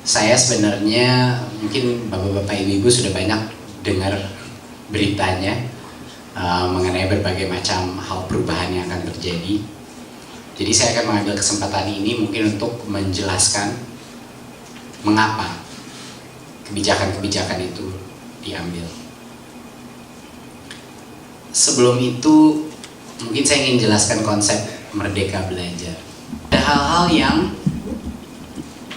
Saya sebenarnya mungkin bapak-bapak ibu-ibu sudah banyak dengar beritanya mengenai berbagai macam hal perubahan yang akan terjadi. Jadi saya akan mengambil kesempatan ini mungkin untuk menjelaskan mengapa kebijakan-kebijakan itu diambil. Sebelum itu mungkin saya ingin jelaskan konsep merdeka belajar. Ada hal-hal yang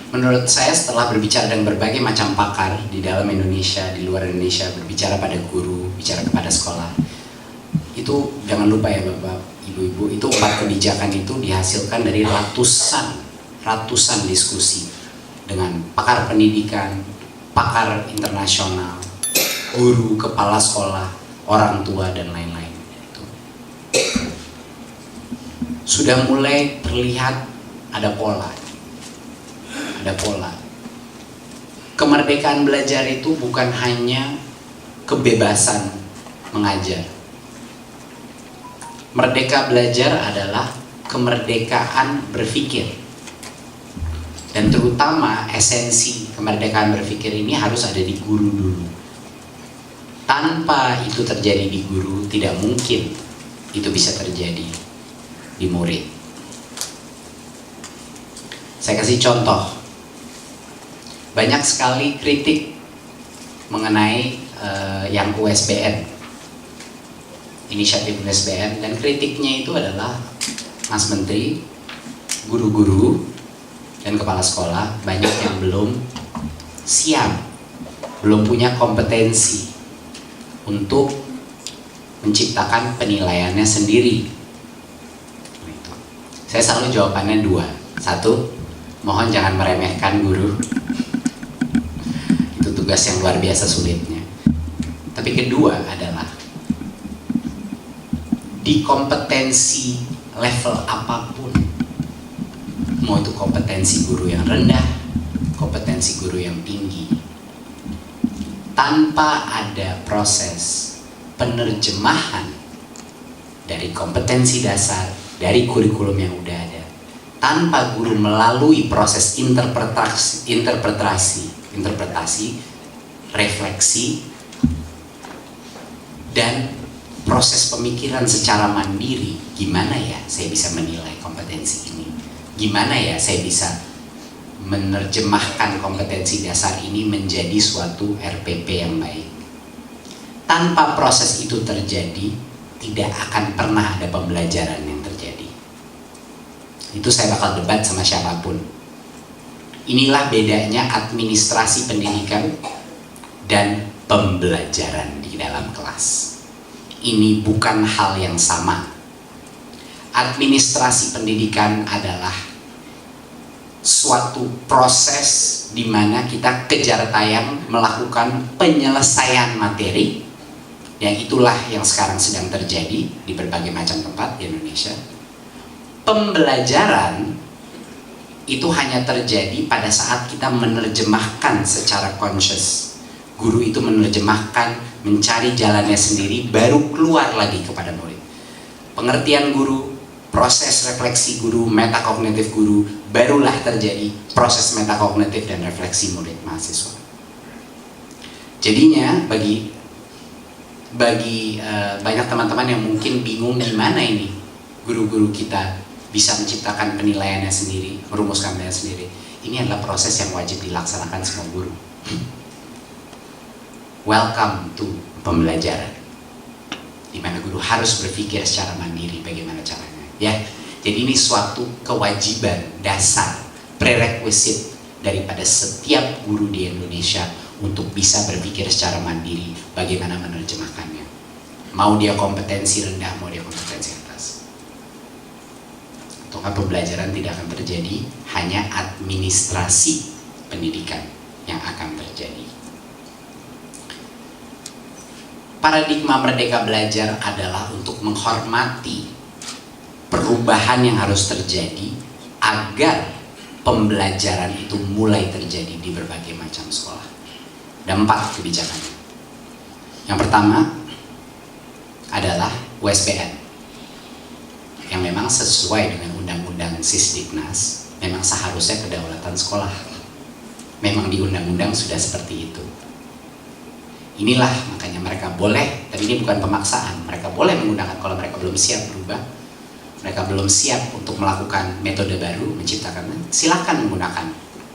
menurut saya setelah berbicara dengan berbagai macam pakar di dalam Indonesia, di luar Indonesia, berbicara pada guru, bicara kepada sekolah, itu jangan lupa ya Bapak, Ibu-ibu, itu 4 kebijakan itu dihasilkan dari ratusan diskusi dengan pakar pendidikan, pakar internasional, guru, kepala sekolah, orang tua, dan lain-lain. Sudah mulai terlihat ada pola. Kemerdekaan belajar itu bukan hanya kebebasan mengajar. Merdeka belajar adalah kemerdekaan berpikir. Dan terutama esensi kemerdekaan berpikir ini harus ada di guru dulu. Tanpa itu terjadi di guru, tidak mungkin itu bisa terjadi di murid. Saya kasih contoh. Banyak sekali kritik mengenai yang USBN, inisiatif USBN, dan kritiknya itu adalah Mas Menteri, guru-guru, dan kepala sekolah banyak yang belum siap, belum punya kompetensi untuk menciptakan penilaiannya sendiri. Saya selalu jawabannya 2. 1, mohon jangan meremehkan guru. Itu tugas yang luar biasa sulitnya. Tapi kedua adalah di kompetensi level apapun, mau itu kompetensi guru yang rendah, kompetensi guru yang tinggi, tanpa ada proses penerjemahan dari kompetensi dasar, dari kurikulum yang udah ada, tanpa guru melalui proses interpretasi, refleksi, dan proses pemikiran secara mandiri. Gimana ya saya bisa menilai kompetensi ini? Gimana ya saya bisa menerjemahkan kompetensi dasar ini menjadi suatu RPP yang baik? Tanpa proses itu terjadi, tidak akan pernah ada pembelajaran yang terjadi. Itu saya bakal debat sama siapapun. Inilah bedanya administrasi pendidikan dan pembelajaran di dalam kelas. Ini bukan hal yang sama. Administrasi pendidikan adalah suatu proses di mana kita kejar tayang melakukan penyelesaian materi, yang itulah yang sekarang sedang terjadi di berbagai macam tempat di Indonesia. Pembelajaran itu hanya terjadi pada saat kita menerjemahkan secara conscious. Guru itu menerjemahkan, mencari jalannya sendiri, baru keluar lagi kepada murid. Pengertian guru, proses refleksi guru, metakognitif guru, barulah terjadi proses metakognitif dan refleksi murid mahasiswa. Jadinya bagi banyak teman-teman yang mungkin bingung gimana ini guru-guru kita bisa menciptakan penilaiannya sendiri, merumuskan penilaian sendiri. Ini adalah proses yang wajib dilaksanakan semua guru. Welcome to pembelajaran, di mana guru harus berpikir secara mandiri bagaimana caranya. Ya, jadi ini suatu kewajiban dasar, prerequisite daripada setiap guru di Indonesia untuk bisa berpikir secara mandiri bagaimana menerjemahkannya. Mau dia kompetensi rendah, mau dia kompetensi atas. Maka pembelajaran tidak akan terjadi, hanya administrasi pendidikan yang akan terjadi. Paradigma merdeka belajar adalah untuk menghormati perubahan yang harus terjadi agar pembelajaran itu mulai terjadi di berbagai macam sekolah. Ada 4 kebijakannya. Yang pertama adalah USBN, yang memang sesuai dengan Undang-Undang Sisdiknas, memang seharusnya kedaulatan sekolah. Memang di undang-undang sudah seperti itu. Inilah makanya mereka boleh, tapi ini bukan pemaksaan, mereka boleh menggunakan kalau mereka belum siap berubah, mereka belum siap untuk melakukan metode baru, menciptakan, silakan menggunakan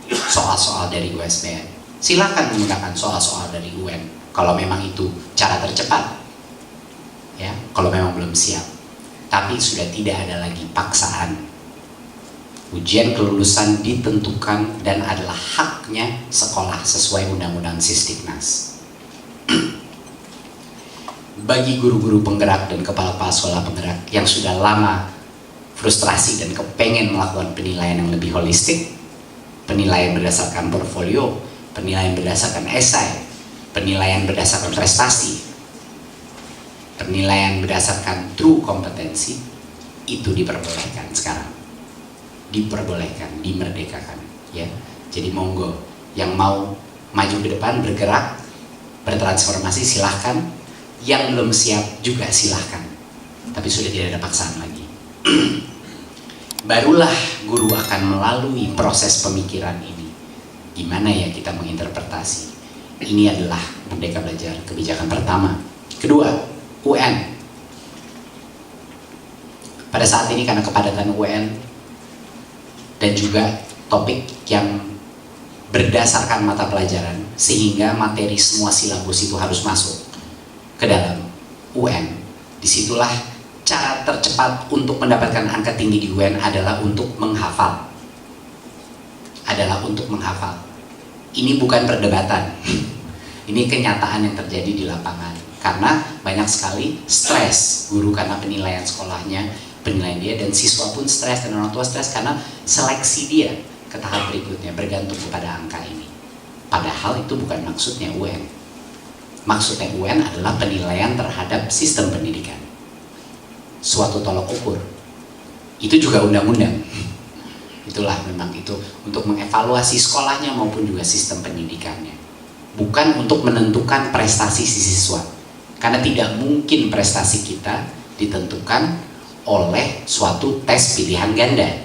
soal-soal dari USBN, silakan menggunakan soal-soal dari UN, kalau memang itu cara tercepat, ya, kalau memang belum siap. Tapi sudah tidak ada lagi paksaan. Ujian kelulusan ditentukan dan adalah haknya sekolah sesuai Undang-Undang Sisdiknas. Bagi guru-guru penggerak dan kepala-kepala sekolah penggerak yang sudah lama frustrasi dan kepengen melakukan penilaian yang lebih holistik, penilaian berdasarkan portfolio, penilaian berdasarkan esai, penilaian berdasarkan prestasi, penilaian berdasarkan true kompetensi, itu diperbolehkan sekarang, diperbolehkan, dimerdekakan, ya. Jadi monggo yang mau maju ke depan, bergerak, bertransformasi, silahkan. Yang belum siap juga silahkan, tapi sudah tidak ada paksaan lagi. Barulah guru akan melalui proses pemikiran ini. Gimana ya kita menginterpretasi? Ini adalah Merdeka Belajar kebijakan pertama. Kedua, UN. Pada saat ini karena kepadatan UN dan juga topik yang berdasarkan mata pelajaran, sehingga materi semua silabus itu harus masuk ke dalam UN. Disitulah cara tercepat untuk mendapatkan angka tinggi di UN adalah untuk menghafal. Ini bukan perdebatan. Ini kenyataan yang terjadi di lapangan. Karena banyak sekali stres guru karena penilaian sekolahnya, penilaian dia, dan siswa pun stres dan orang tua stres karena seleksi dia ke tahap berikutnya bergantung kepada angka ini. Padahal itu bukan maksudnya UN. Maksudnya UN adalah penilaian terhadap sistem pendidikan, suatu tolok ukur. Itu juga undang-undang. Itulah memang itu untuk mengevaluasi sekolahnya maupun juga sistem pendidikannya, bukan untuk menentukan prestasi si siswa, karena tidak mungkin prestasi kita ditentukan oleh suatu tes pilihan ganda.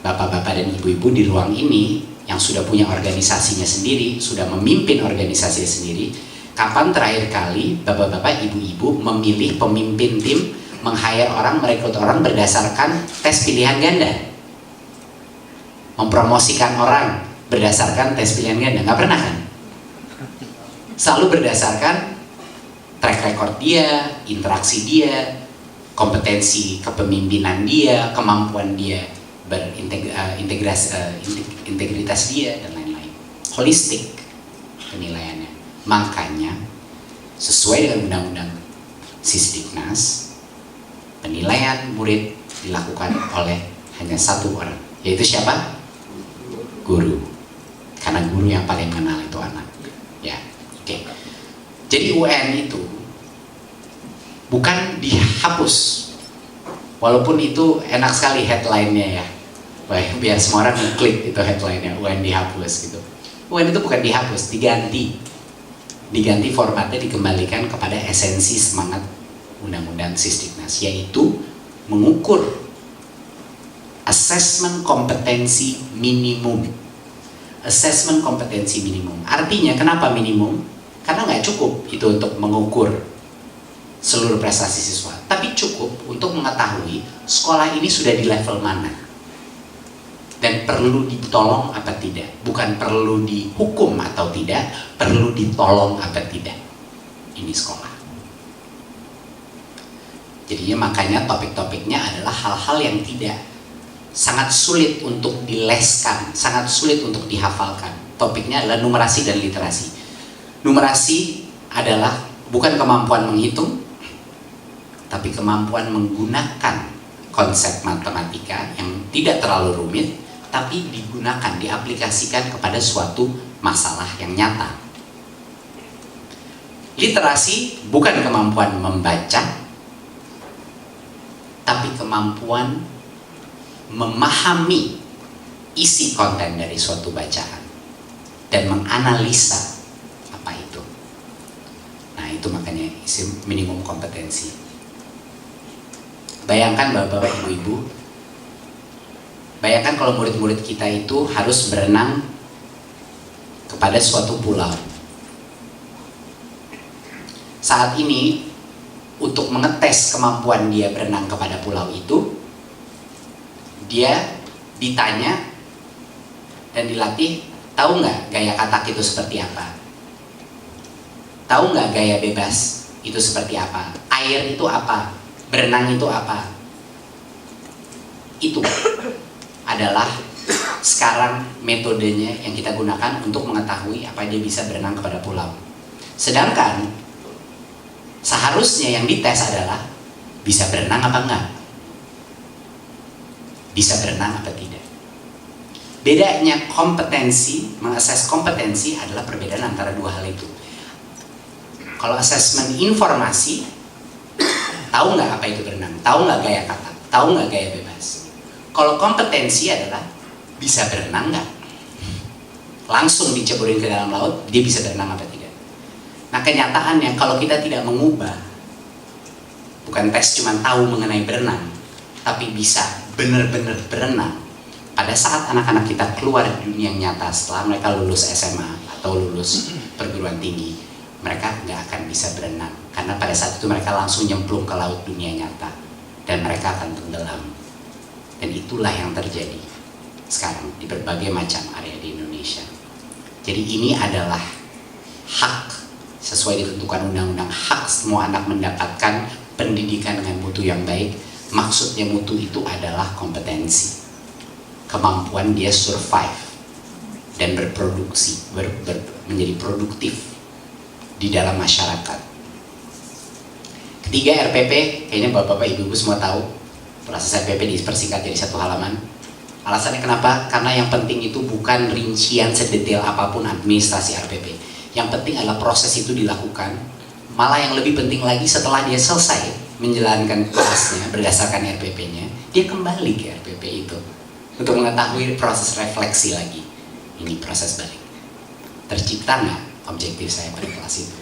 Bapak-bapak dan ibu-ibu di ruang ini yang sudah punya organisasinya sendiri, sudah memimpin organisasinya sendiri, kapan terakhir kali bapak-bapak, ibu-ibu memilih pemimpin tim, meng-hire orang, merekrut orang berdasarkan tes pilihan ganda? Mempromosikan orang berdasarkan tes pilihan ganda? Nggak pernah kan? Selalu berdasarkan track record dia, interaksi dia, kompetensi kepemimpinan dia, kemampuan dia integritas dia, dan lain-lain. Holistik penilaiannya. Makanya sesuai dengan Undang-Undang Sisdiknas, penilaian murid dilakukan oleh hanya satu orang, yaitu siapa? Guru. Karena guru yang paling mengenal itu anak. Ya, oke. Jadi UN itu bukan dihapus, walaupun itu enak sekali headline-nya ya. Wah, biar semua orang ngeklik itu headline-nya, UN dihapus gitu. UN itu bukan dihapus, diganti formatnya, dikembalikan kepada esensi semangat Undang-Undang Sisdiknas, yaitu mengukur asesmen kompetensi minimum. Asesmen kompetensi minimum. Artinya kenapa minimum? Karena nggak cukup itu untuk mengukur seluruh prestasi siswa, tapi cukup untuk mengetahui sekolah ini sudah di level mana dan perlu ditolong apa tidak. Bukan perlu dihukum atau tidak, perlu ditolong apa tidak ini sekolah. Jadinya makanya topik-topiknya adalah hal-hal yang tidak, sangat sulit untuk dileskan, sangat sulit untuk dihafalkan. Topiknya adalah numerasi dan literasi. Numerasi adalah bukan kemampuan menghitung, tapi kemampuan menggunakan konsep matematika yang tidak terlalu rumit, tapi digunakan, diaplikasikan kepada suatu masalah yang nyata. Literasi bukan kemampuan membaca, tapi kemampuan memahami isi konten dari suatu bacaan dan menganalisa apa itu. Nah, itu makanya isi minimum kompetensi. Bayangkan bapak-bapak, ibu-ibu, bayangkan kalau murid-murid kita itu harus berenang kepada suatu pulau. Saat ini, untuk mengetes kemampuan dia berenang kepada pulau itu, dia ditanya dan dilatih, tahu nggak gaya katak itu seperti apa? Tahu nggak gaya bebas itu seperti apa? Air itu apa? Berenang itu apa? Itu adalah sekarang metodenya yang kita gunakan untuk mengetahui apa dia bisa berenang kepada pulau. Sedangkan seharusnya yang dites adalah bisa berenang apa enggak? Bisa berenang apa tidak? Bedanya kompetensi, mengakses kompetensi adalah perbedaan antara dua hal itu. Kalau asesmen informasi, tahu nggak apa itu berenang? Tahu nggak gaya kata? Tahu nggak gaya bebas? Kalau kompetensi adalah bisa berenang nggak? Langsung diceburin ke dalam laut, dia bisa berenang apa tidak? Nah kenyataannya kalau kita tidak mengubah, bukan tes cuma tahu mengenai berenang, tapi bisa benar-benar berenang. Pada saat anak-anak kita keluar di dunia nyata setelah mereka lulus SMA atau lulus perguruan tinggi, mereka nggak akan bisa berenang. Karena pada saat itu mereka langsung nyemplung ke laut dunia nyata dan mereka akan tenggelam. Dan itulah yang terjadi sekarang di berbagai macam area di Indonesia. Jadi ini adalah hak sesuai ditentukan undang-undang, hak semua anak mendapatkan pendidikan dengan mutu yang baik. Maksudnya mutu itu adalah kompetensi, kemampuan dia survive dan berproduksi, menjadi produktif di dalam masyarakat. Ketiga, RPP, kayaknya bapak-bapak ibu-ibu semua tahu proses RPP dipersingkat jadi satu halaman. Alasannya kenapa? Karena yang penting itu bukan rincian sedetail apapun administrasi RPP. Yang penting adalah proses itu dilakukan. Malah yang lebih penting lagi setelah dia selesai menjalankan kelasnya berdasarkan RPP-nya, dia kembali ke RPP itu untuk mengetahui proses refleksi lagi. Ini proses balik. Tercipta nggak objektif saya pada kelas itu?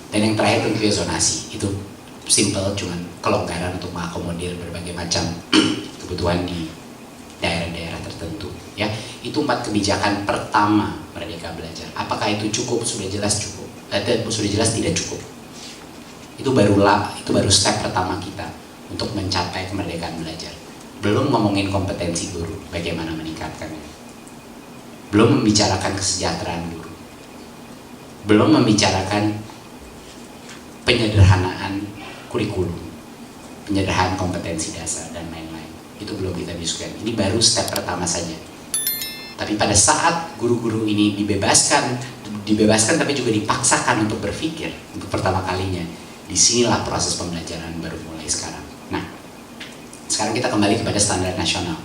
Dan yang terakhir tentunya zonasi. Itu simple, cuman kelonggaran untuk mengakomodir berbagai macam kebutuhan di daerah-daerah tertentu. Ya, itu 4 kebijakan pertama Merdeka Belajar. Apakah itu cukup? Sudah jelas cukup. Sudah jelas tidak cukup. Itu baru step pertama kita untuk mencapai kemerdekaan belajar. Belum ngomongin kompetensi guru, bagaimana meningkatkannya. Belum membicarakan kesejahteraan guru. Belum membicarakan penyederhanaan kurikulum, penyederhanaan kompetensi dasar dan lain-lain. Itu belum kita diskusikan. Ini baru step pertama saja. Tapi pada saat guru-guru ini dibebaskan tapi juga dipaksakan untuk berpikir untuk pertama kalinya, disinilah proses pembelajaran baru mulai sekarang. Nah, sekarang kita kembali kepada standar nasional.